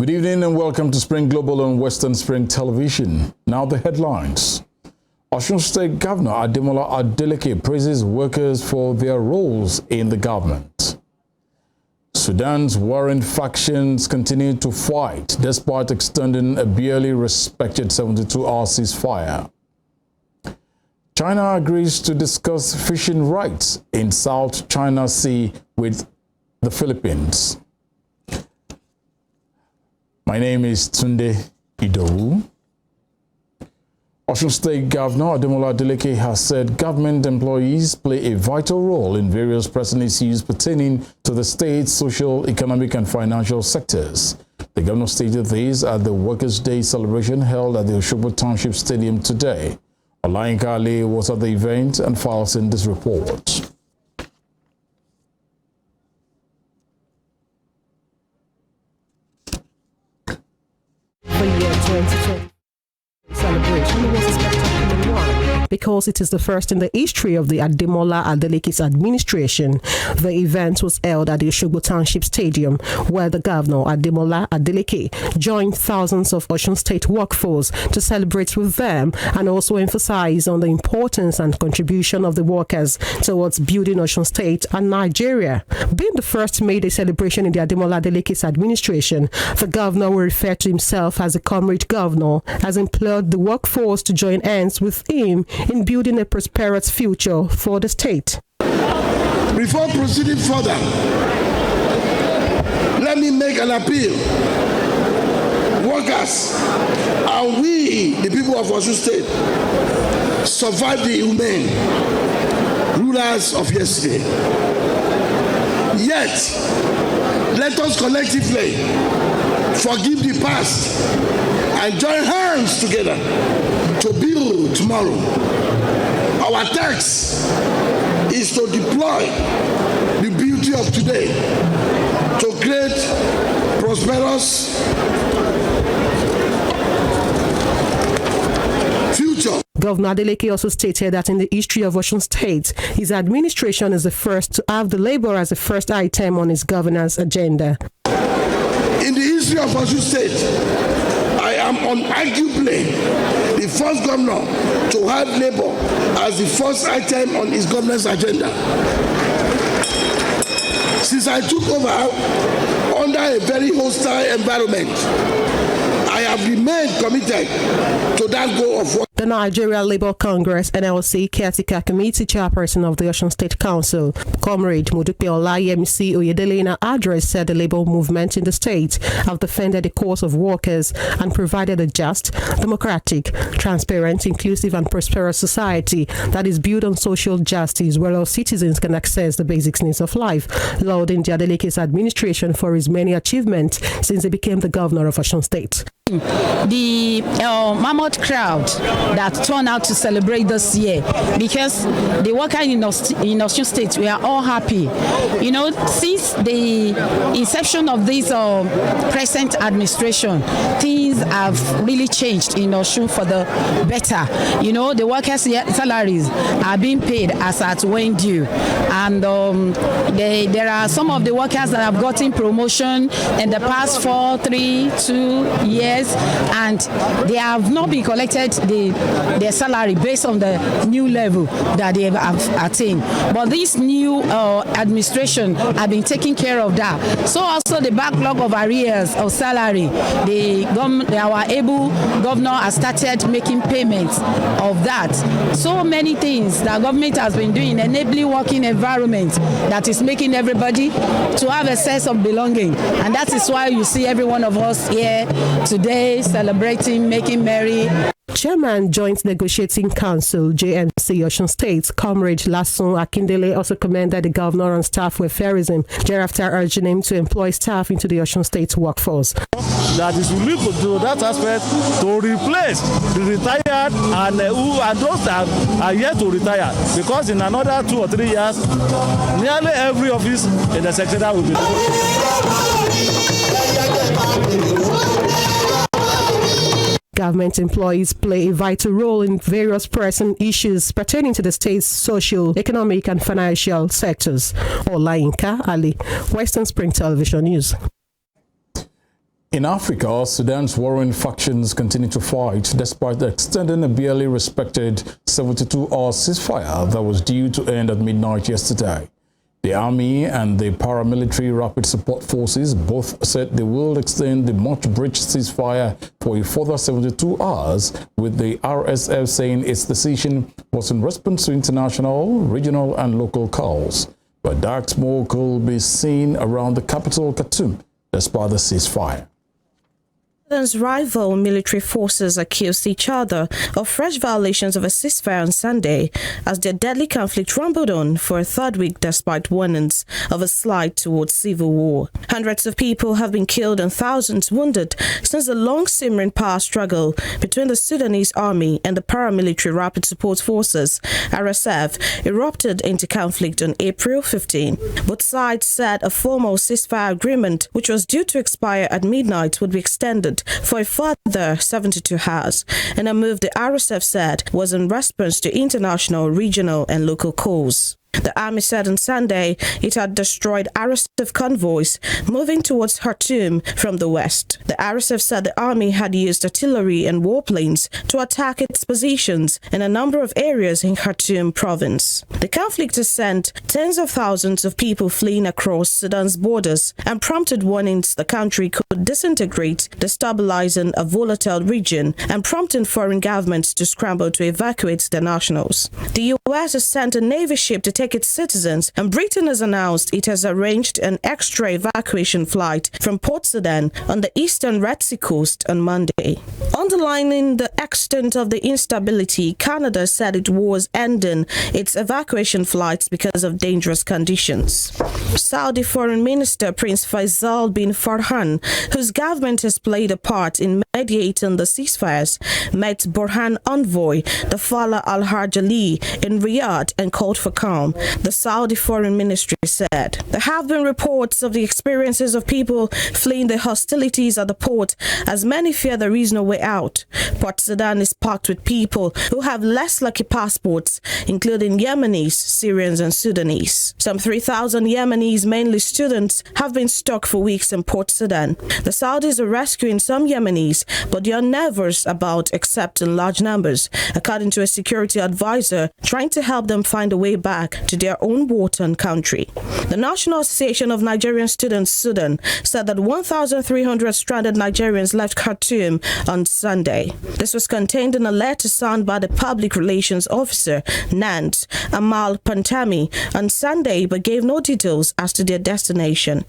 Good evening and welcome to Spring Global on Western Spring Television. Now the headlines. Osun State Governor Ademola Adeleke praises workers for their roles in the government. Sudan's warring factions continue to fight despite extending a barely respected 72-hour ceasefire. China agrees to discuss fishing rights in South China Sea with the Philippines. My name is Tunde Idowu. Osun State Governor Ademola Adeleke has said government employees play a vital role in various pressing issues pertaining to the state's social, economic, and financial sectors. The governor stated this at the Workers' Day celebration held at the Oshogbo Township Stadium today. Olayinka Ali was at the event and files in this report. The year 2020 celebration was a spectacular one because it is the first in the history of the Ademola Adeleke's administration. The event was held at the Oshogbo Township Stadium, where the governor, Ademola Adeleke, joined thousands of Osun State workforce to celebrate with them and also emphasize on the importance and contribution of the workers towards building Osun State and Nigeria. Being the first May Day celebration in the Ademola Adeleke's administration, the governor will refer to himself as a comrade governor, has implored the workforce to join hands with him in building a prosperous future for the state. Before proceeding further, let me make an appeal. Workers, and we, the people of Osun State, survived the inhumane rulers of yesterday. Yet, let us collectively forgive the past and join hands together to build tomorrow. Our task is to deploy the beauty of today to create prosperous future. Governor Adeleke also stated that in the history of Osun State, his administration is the first to have the labor as the first item on his governance agenda. In the history of Osun State, I am unarguably the first governor to have labor as the first item on his governance agenda. Since I took over under a very hostile environment, I have remained committed to that goal of work. The Nigeria Labour Congress NLC Caretaker Committee Chairperson of the Osun State Council, Comrade Modupe Olayemisi Oyedele, in an address said the labour movement in the state have defended the cause of workers and provided a just, democratic, transparent, inclusive and prosperous society that is built on social justice where all citizens can access the basic needs of life, lauding the Adeleke's administration for his many achievements since he became the governor of Osun State. The mammoth crowd that turned out to celebrate this year, because the workers in Osun State, we are all happy. You know, since the inception of this present administration, things have really changed in Osun for the better. You know, the workers' salaries are being paid as at when due, and there are some of the workers that have gotten promotion in the past 2 years. And they have not been collected their salary based on the new level that they have attained. But this new administration have been taking care of that. So also the backlog of arrears of salary, our able governor has started making payments of that. So many things that government has been doing, enabling working environment that is making everybody to have a sense of belonging. And that is why you see every one of us here today celebrating, making merry. Chairman Joint Negotiating Council JNC Osun State, Comrade Lasun Akindele, also commended the governor on staff welfareism, thereafter urging him to employ staff into the Osun State workforce. That is we need to that aspect to replace the retired and those that are yet to retire, because in another 2 or 3 years, nearly every office in the secretariat will be. Government employees play a vital role in various pressing issues pertaining to the state's social, economic, and financial sectors. Olayinka Ali, Western Spring Television News. In Africa, Sudan's warring factions continue to fight despite extending a barely respected 72-hour ceasefire that was due to end at midnight yesterday. The army and the paramilitary rapid support forces both said they will extend the much-breached ceasefire for a further 72 hours, with the RSF saying its decision was in response to international, regional and local calls. But dark smoke could be seen around the capital, Khartoum, despite the ceasefire. Sudan's rival military forces accused each other of fresh violations of a ceasefire on Sunday as their deadly conflict rumbled on for a third week despite warnings of a slide towards civil war. Hundreds of people have been killed and thousands wounded since the long-simmering power struggle between the Sudanese army and the paramilitary rapid support forces, RSF, erupted into conflict on April 15. Both sides said a formal ceasefire agreement, which was due to expire at midnight, would be extended for a further 72 hours, and a move the RSF said was in response to international, regional and local calls. The army said on Sunday it had destroyed RSF convoys moving towards Khartoum from the west. The RSF said the army had used artillery and warplanes to attack its positions in a number of areas in Khartoum province. The conflict has sent tens of thousands of people fleeing across Sudan's borders and prompted warnings the country could disintegrate, destabilizing a volatile region and prompting foreign governments to scramble to evacuate their nationals. The U.S. has sent a Navy ship to take its citizens, and Britain has announced it has arranged an extra evacuation flight from Port Sudan on the eastern Red Sea coast on Monday. Underlining the extent of the instability, Canada said it was ending its evacuation flights because of dangerous conditions. Saudi Foreign Minister Prince Faisal bin Farhan, whose government has played a part in mediating the ceasefires, met Burhan envoy, the Falah al-Harjali, in Riyadh and called for calm, the Saudi Foreign Ministry said. There have been reports of the experiences of people fleeing the hostilities at the port, as many fear there is no way out. Port Sudan is packed with people who have less lucky passports, including Yemenis, Syrians and Sudanese. Some 3,000 Yemenis, mainly students, have been stuck for weeks in Port Sudan. The Saudis are rescuing some Yemenis, but they are nervous about accepting large numbers, according to a security advisor trying to help them find a way back to their own war-torn country. The National Association of Nigerian Students, Sudan, said that 1,300 stranded Nigerians left Khartoum on Sunday. This was contained in a letter signed by the Public Relations Officer, NANT, Amal Pantami, on Sunday, but gave no details as to their destination.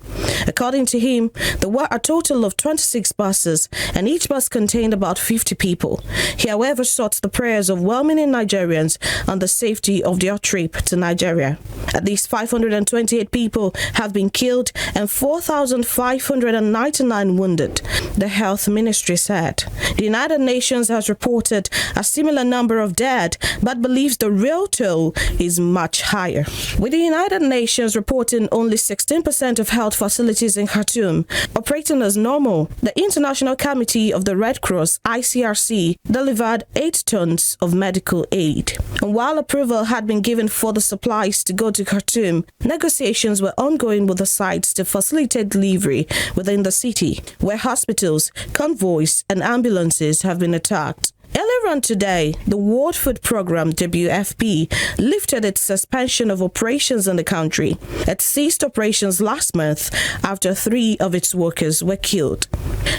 According to him, there were a total of 26 buses, and each bus contained about 50 people. He, however, sought the prayers of well-meaning Nigerians on the safety of their trip to Nigeria. At least 528 people have been killed and 4,599 wounded, the health ministry said. The United Nations has reported a similar number of dead, but believes the real toll is much higher. With the United Nations reporting only 16% of health facilities in Khartoum operating as normal, the International Committee of the Red Cross, ICRC, delivered 8 tons of medical aid. And while approval had been given for the supplies to go to Khartoum, negotiations were ongoing with the sites to facilitate delivery within the city, where hospitals, convoys, and ambulances have been attacked. Earlier on today, the World Food Programme, WFP, lifted its suspension of operations in the country. It ceased operations last month after 3 of its workers were killed.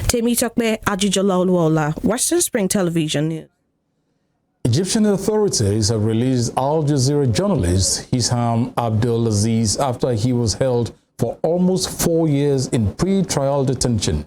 Temitokbe Ajijolawwola, Western Spring Television News. Egyptian authorities have released Al Jazeera journalist Hisham Abdulaziz after he was held for almost 4 years in pre-trial detention.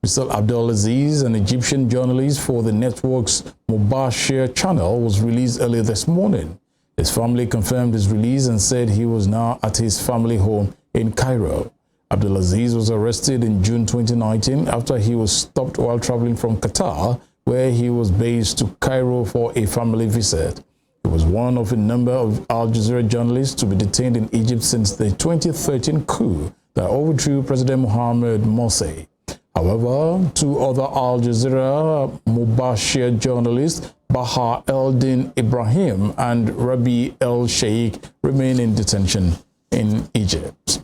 Mr. Abdulaziz, an Egyptian journalist for the network's Mubashir channel, was released earlier this morning. His family confirmed his release and said he was now at his family home in Cairo. Abdulaziz was arrested in June 2019 after he was stopped while traveling from Qatar, where he was based, to Cairo for a family visit. He was one of a number of Al Jazeera journalists to be detained in Egypt since the 2013 coup that overthrew President Mohamed Morsi. However, 2 other Al Jazeera Mubashir journalists, Baha Eldin Ibrahim and Rabi El Sheikh, remain in detention in Egypt.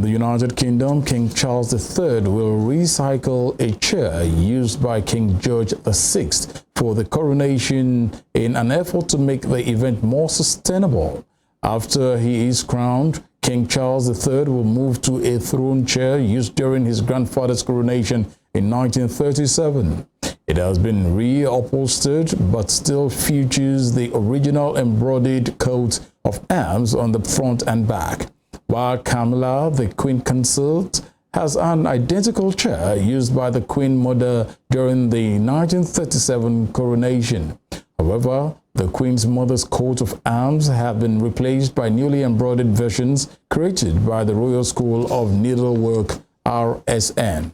In the United Kingdom, King Charles III will recycle a chair used by King George VI for the coronation in an effort to make the event more sustainable. After he is crowned, King Charles III will move to a throne chair used during his grandfather's coronation in 1937. It has been reupholstered but still features the original embroidered coat of arms on the front and back, while Camilla, the Queen Consort, has an identical chair used by the Queen Mother during the 1937 coronation. However, the Queen's Mother's coat of arms have been replaced by newly embroidered versions created by the Royal School of Needlework, RSN.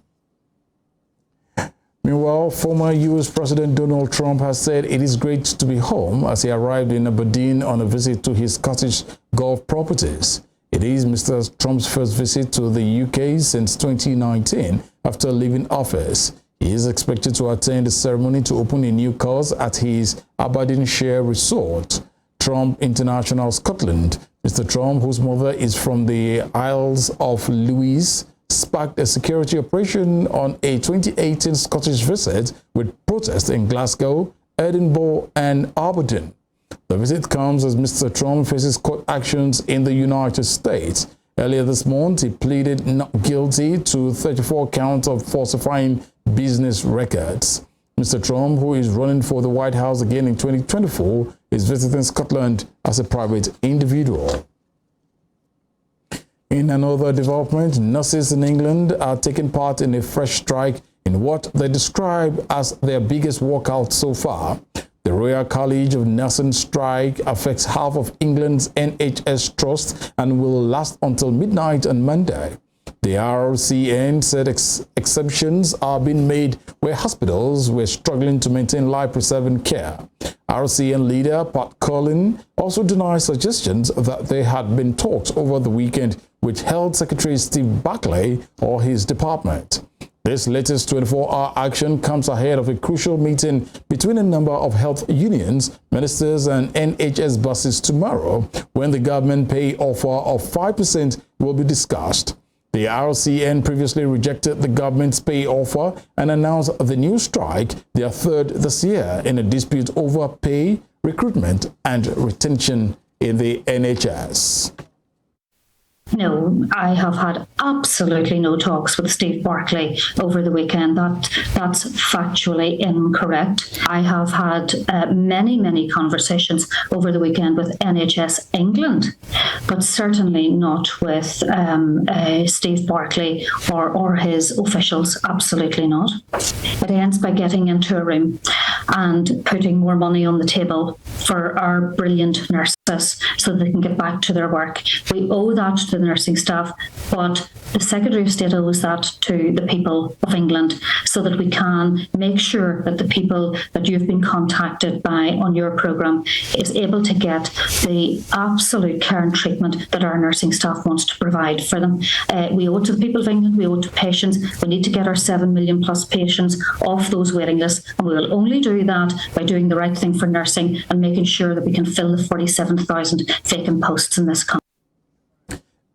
Meanwhile, former U.S. President Donald Trump has said it is great to be home as he arrived in Aberdeen on a visit to his Scottish golf properties. It is Mr. Trump's first visit to the UK since 2019 after leaving office. He is expected to attend a ceremony to open a new course at his Aberdeenshire resort, Trump International Scotland. Mr. Trump, whose mother is from the Isles of Lewis, sparked a security operation on a 2018 Scottish visit with protests in Glasgow, Edinburgh, and Aberdeen. The visit comes as Mr. Trump faces court actions in the United States. Earlier this month, he pleaded not guilty to 34 counts of falsifying business records. Mr. Trump, who is running for the White House again in 2024, is visiting Scotland as a private individual. In another development, nurses in England are taking part in a fresh strike in what they describe as their biggest walkout so far. The Royal College of Nursing strike affects half of England's NHS trust and will last until midnight on Monday. The RCN said exceptions are being made where hospitals were struggling to maintain life-preserving care. RCN leader Pat Collin also denied suggestions that there had been talks over the weekend with Health Secretary Steve Barclay or his department. This latest 24-hour action comes ahead of a crucial meeting between a number of health unions, ministers, and NHS bosses tomorrow, when the government pay offer of 5% will be discussed. The RCN previously rejected the government's pay offer and announced the new strike, their third this year, in a dispute over pay, recruitment, and retention in the NHS. No, I have had absolutely no talks with Steve Barclay over the weekend. That's factually incorrect. I have had many conversations over the weekend with NHS England, but certainly not with Steve Barclay or his officials. Absolutely not. It ends by getting into a room and putting more money on the table for our brilliant nurses so they can get back to their work. We owe that to the nursing staff, but the Secretary of State owes that to the people of England so that we can make sure that the people that you've been contacted by on your programme is able to get the absolute care and treatment that our nursing staff wants to provide for them. We owe it to the people of England, we owe it to patients. We need to get our 7 million plus patients off those waiting lists, and we will only do that by doing the right thing for nursing and making sure that we can fill the 47,000 vacant posts in this country.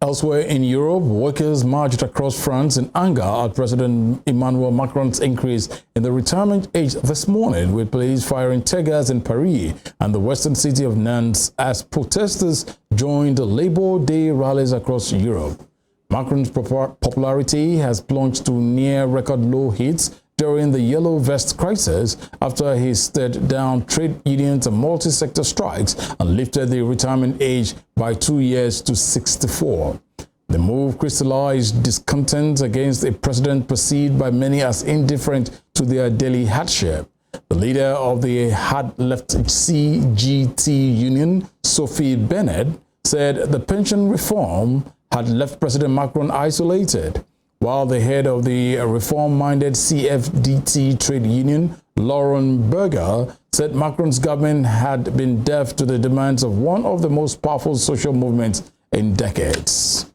Elsewhere in Europe, workers marched across France in anger at President Emmanuel Macron's increase in the retirement age this morning, with police firing tear gas in Paris and the western city of Nantes as protesters joined Labour Day rallies across Europe. Macron's popularity has plunged to near record low hits during the Yellow Vest crisis after he stared down trade unions and multi-sector strikes and lifted the retirement age by 2 years to 64. The move crystallized discontent against a president perceived by many as indifferent to their daily hardship. The leader of the hard-left CGT union, Sophie Bennett, said the pension reform had left President Macron isolated, while the head of the reform-minded CFDT trade union, Lauren Berger, said Macron's government had been deaf to the demands of one of the most powerful social movements in decades.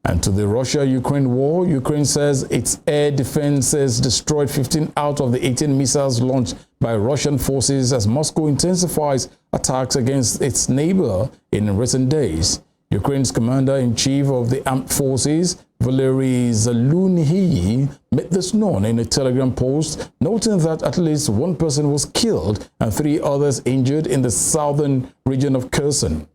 And to the Russia-Ukraine war, Ukraine says its air defenses destroyed 15 out of the 18 missiles launched by Russian forces as Moscow intensifies attacks against its neighbor in recent days. Ukraine's commander-in-chief of the armed forces, Valery Zaluzhnyi, made this known in a Telegram post, noting that at least one person was killed and 3 others injured in the southern region of Kherson.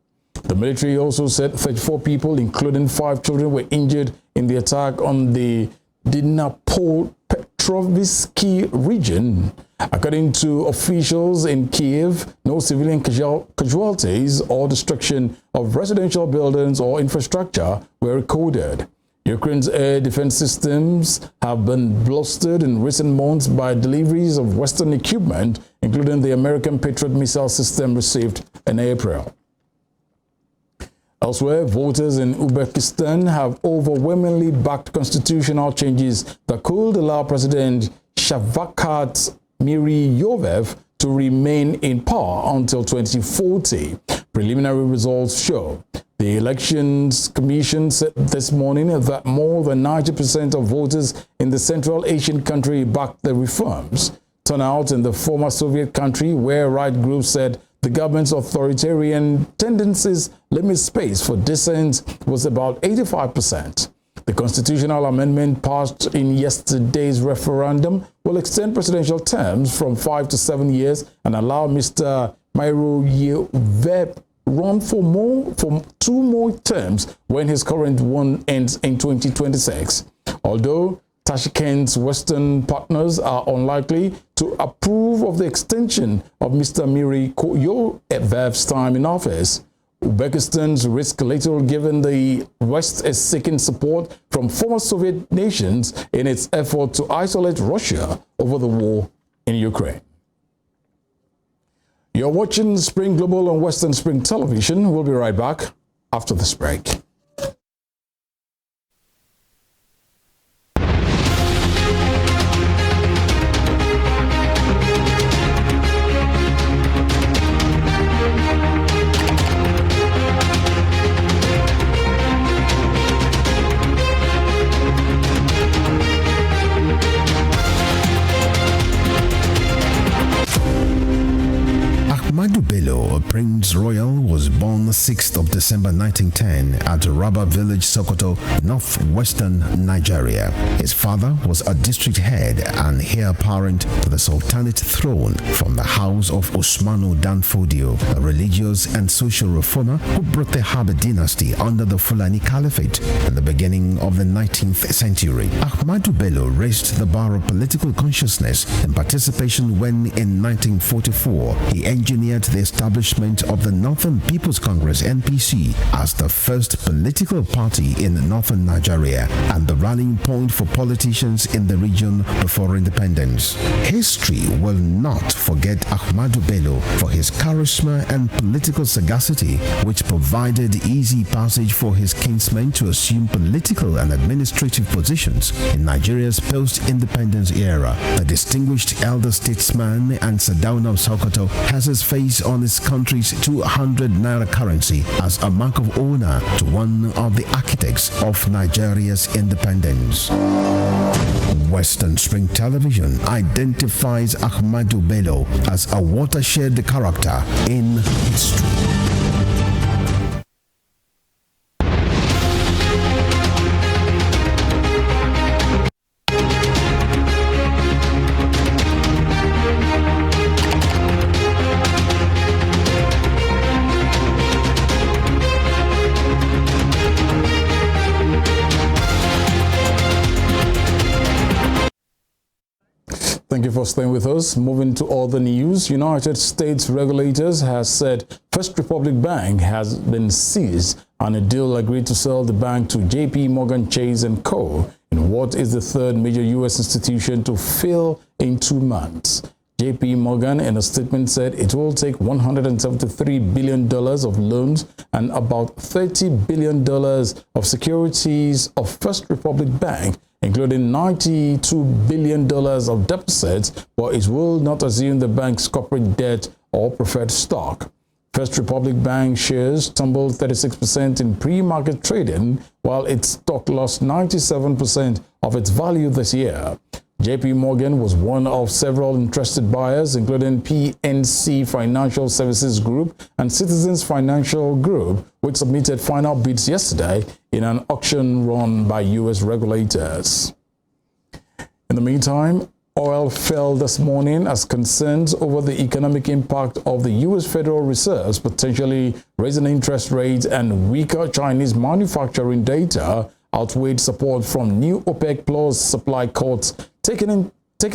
The military also said 34 people, including 5 children, were injured in the attack on the Dnipropetrovsky region. According to officials in Kiev, no civilian casualties or destruction of residential buildings or infrastructure were recorded. Ukraine's air defense systems have been bolstered in recent months by deliveries of Western equipment, including the American Patriot missile system received in April. Elsewhere, voters in Uzbekistan have overwhelmingly backed constitutional changes that could allow President Shavkat Mirziyoyev to remain in power until 2040. Preliminary results show. The Elections Commission said this morning that more than 90% of voters in the Central Asian country backed the reforms. Turnout in the former Soviet country, where right groups said the government's authoritarian tendencies limit space for dissent, was about 85%. The constitutional amendment passed in yesterday's referendum will extend presidential terms from 5 to 7 years and allow Mr. Mirziyoyev run for 2 more terms when his current one ends in 2026. Although Tashkent's Western partners are unlikely to approve of the extension of Mr. Mirziyoyev's time in office, Uzbekistan's risk little given the West is seeking support from former Soviet nations in its effort to isolate Russia over the war in Ukraine. You're watching Spring Global on Western Spring Television. We'll be right back after this break. Ahmadu Bello, Prince Royal, was born 6th of December 1910 at Raba Village, Sokoto, northwestern Nigeria. His father was a district head and heir apparent to the Sultanate throne from the house of Usmanu Danfodio, a religious and social reformer who brought the Habib dynasty under the Fulani Caliphate in the beginning of the 19th century. Ahmadu Bello raised the bar of political consciousness and participation when, in 1944, he engineered the establishment of the Northern People's Congress (NPC) as the first political party in northern Nigeria and the rallying point for politicians in the region before independence. History will not forget Ahmadu Bello for his charisma and political sagacity, which provided easy passage for his kinsmen to assume political and administrative positions in Nigeria's post-independence era. The distinguished elder statesman and Sardauna of Sokoto has his face on his country's 200 naira currency as a mark of honor to one of the architects of Nigeria's independence. Western Spring Television identifies Ahmadu Bello as a watershed character in history. Thank you for staying with us. Moving to other news, United States regulators has said First Republic Bank has been seized and a deal agreed to sell the bank to JP Morgan Chase & Co. in what is the third major U.S. institution to fail in 2 months. JP Morgan in a statement said it will take $173 billion of loans and about $30 billion of securities of First Republic Bank, including $92 billion of deposits, but it will not assume the bank's corporate debt or preferred stock. First Republic Bank shares tumbled 36% in pre-market trading, while its stock lost 97% of its value this year. JP Morgan was one of several interested buyers, including PNC Financial Services Group and Citizens Financial Group, which submitted final bids yesterday in an auction run by U.S. regulators. In the meantime, oil fell this morning as concerns over the economic impact of the U.S. Federal Reserve's potentially raising interest rates and weaker Chinese manufacturing data outweighed support from new OPEC Plus supply cuts taking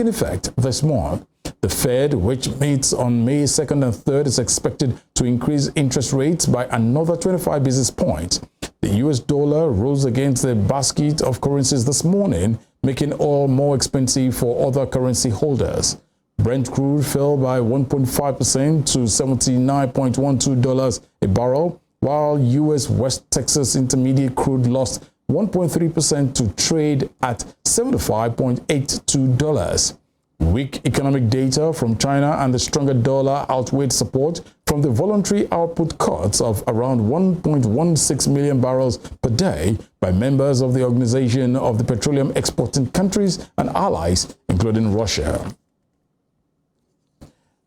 effect this month. The Fed, which meets on May 2nd and 3rd, is expected to increase interest rates by another 25 basis points. The U.S. dollar rose against the basket of currencies this morning, making oil more expensive for other currency holders. Brent crude fell by 1.5% to $79.12 a barrel, while U.S. West Texas Intermediate crude lost 1.3% to trade at $75.82. Weak economic data from China and the stronger dollar outweighed support from the voluntary output cuts of around 1.16 million barrels per day by members of the Organization of the Petroleum Exporting Countries and allies, including Russia.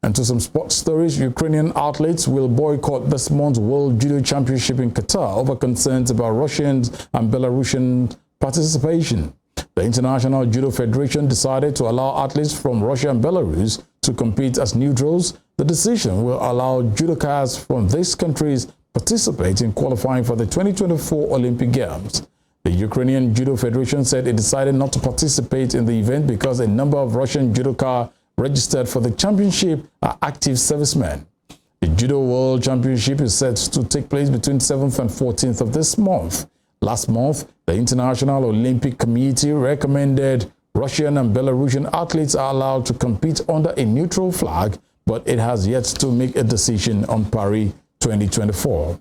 And to some sports stories, Ukrainian athletes will boycott this month's World Judo Championship in Qatar over concerns about Russians and Belarusian participation. The International Judo Federation decided to allow athletes from Russia and Belarus to compete as neutrals. The decision will allow judokas from these countries participate in qualifying for the 2024 Olympic Games. The Ukrainian Judo Federation said it decided not to participate in the event because a number of Russian judoka registered for the championship are active servicemen. The Judo World Championship is set to take place between 7th and 14th of this month. Last month, the International Olympic Committee recommended Russian and Belarusian athletes are allowed to compete under a neutral flag, but it has yet to make a decision on Paris 2024.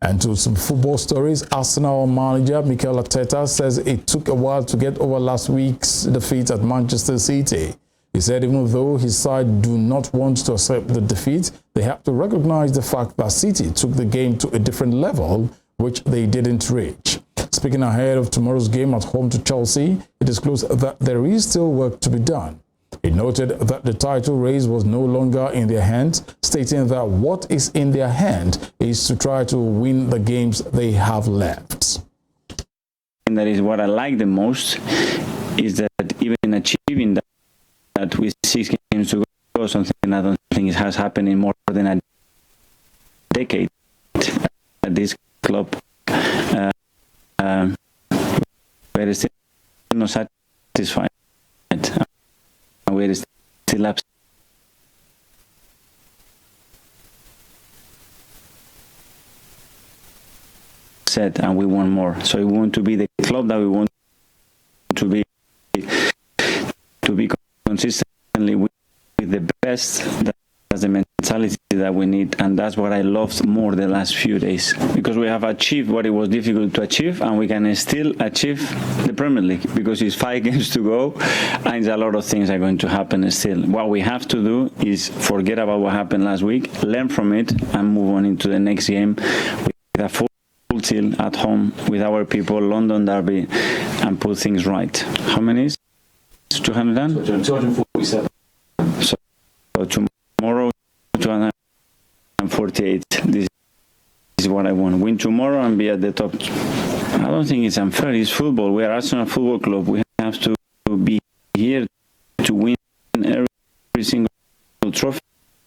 And to some football stories, Arsenal manager Mikel Arteta says it took a while to get over last week's defeat at Manchester City. He said even though his side do not want to accept the defeat, they have to recognize the fact that City took the game to a different level, which they didn't reach. Speaking ahead of tomorrow's game at home to Chelsea, he disclosed that there is still work to be done. He noted that the title race was no longer in their hands, stating that what is in their hand is to try to win the games they have left. And that is what I like the most, is that even achieving that with 6 games to go, something I don't think has happened in more than a decade at this club. We're still not satisfied. We're still upset, and we want more. So we want to be the club that we want to be consistently with the best. That's the mentality that we need, and that's what I loved more the last few days, because we have achieved what it was difficult to achieve, and we can still achieve the Premier League because it's 5 games to go, and a lot of things are going to happen still. What we have to do is forget about what happened last week, learn from it, and move on into the next game with a full team at home with our people, London derby, and put things right. How many is 200? 247. So tomorrow, 248. This is what I want. Win tomorrow and be at the top. I don't think it's unfair. It's football. We are Arsenal Football Club. We have to be here to win every single trophy.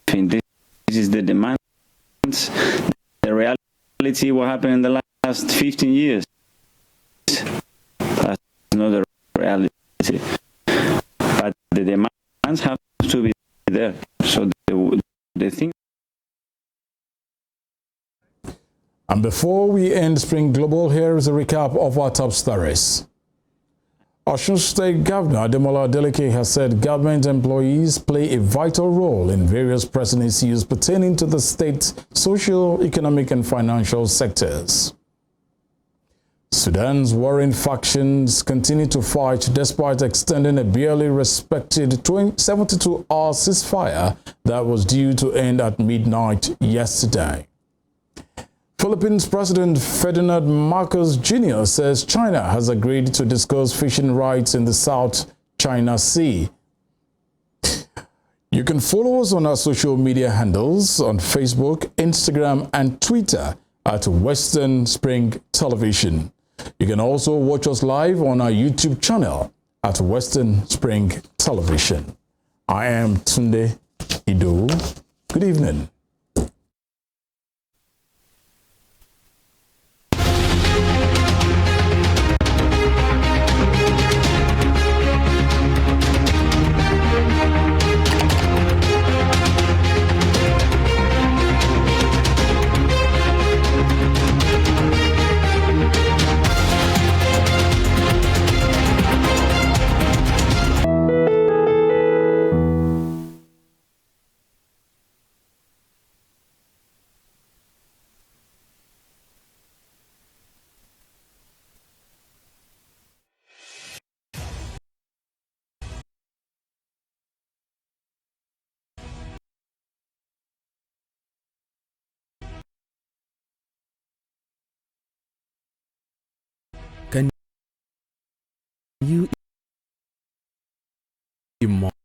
This is the demands, the reality, what happened in the last 15 years. That's not the reality. But the demands have to be there. So the thing. And before we end Spring Global, here is a recap of our top stories. Osun State Governor Ademola Adeleke has said government employees play a vital role in various pressing issues pertaining to the state's social, economic, and financial sectors. Sudan's warring factions continue to fight despite extending a barely respected 72-hour ceasefire that was due to end at midnight yesterday. Philippines President Ferdinand Marcos Jr. says China has agreed to discuss fishing rights in the South China Sea. You can follow us on our social media handles on Facebook, Instagram, and Twitter at Western Spring Television. You can also watch us live on our YouTube channel at Western Spring Television. I am Tunde Ido. Good evening. Can you more?